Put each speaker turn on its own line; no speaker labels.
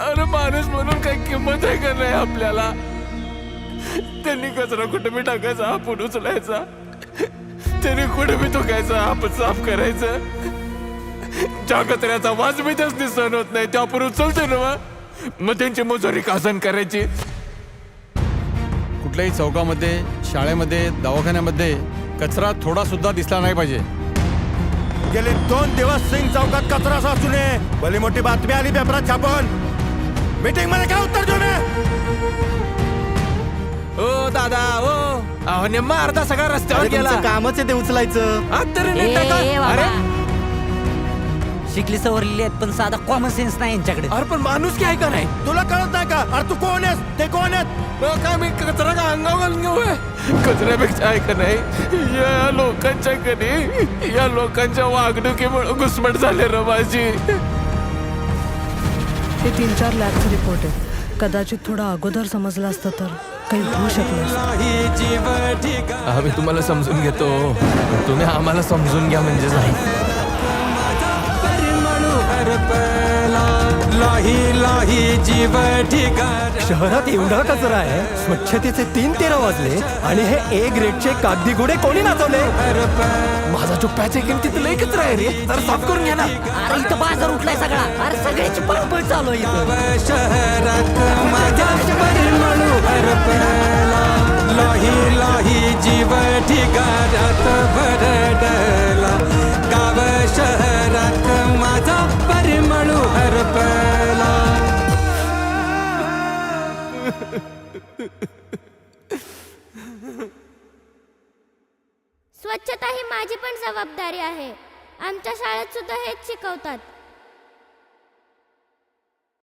अरे माणूस म्हणून काही किंमत आहे का नाही आपल्याला? त्यांनी कचरा कुठे बी टाकायचा, आपण उचलायचा. त्यांनी कुठे बी थुकायचा, आपण साफ करायचं. ज्या कचऱ्याचा वास बी त्यासनी सहन होत नाही, ते आपण उचलतो ना. मग त्यांची मजुरी कासन करायची.
कुठल्याही चौकामध्ये, शाळेमध्ये, दवाखान्यामध्ये कचरा थोडा सुद्धा दिसला नाही पाहिजे.
गेले 2 दिवस सिंग चौकात कचरा साचू नये. भली मोठी बातमी आली पेपरात छापून. मीटिंग मध्ये काय उत्तर देऊ नये?
ओ दादा ओ, अहो नेमा अर्धा सगळा रस्त्यावर गेला.
कामच आहे ते उचलायचं.
तरी नीट टाका. अरे
शिकली सवरलेली आहेत पण साधा कॉमन सेन्स नाही यांच्याकडे.
अरे पण माणूस काय का नाही?
तुला कळत नाही का? अरे तू कोण आहेस? ते कोण आहेत?
काय मी कचरा का अंगावर घालून घेऊ? कचऱ्यापेक्षा आहे का नाही, या लोकांच्या कधी या लोकांच्या वागणुकीमुळे घुसमट झाले र माझी.
हे 3-4 लॅबचे रिपोर्ट आहेत. कदाचित थोडा अगोदर समजलं असतं तर काही होऊ शकलं.
आम्ही तुम्हाला समजून घेतो, तुम्ही आम्हाला समजून घ्या म्हणजे झालं.
शहरात एवढा कचरा आहे, स्वच्छतेचे 3-13 वाजले आणि हे A ग्रेडचे कागदी घोडे कोणी नाचवले?
माझा जो पॅच आहे तिथे लय कचरा आहे रे, जरा साफ करून घ्या ना.
अरे इथं बाजार उठलाय सगळा. अरे सगळ्याची पळपळ चालू आहे इथं.
जीव ठिकाणात भरडला. गाव शहरात माझा परिमळू हरपला.
स्वच्छता ही माझी पण जबाबदारी आहे. आमच्या शाळेत सुद्धा हेच शिकवतात.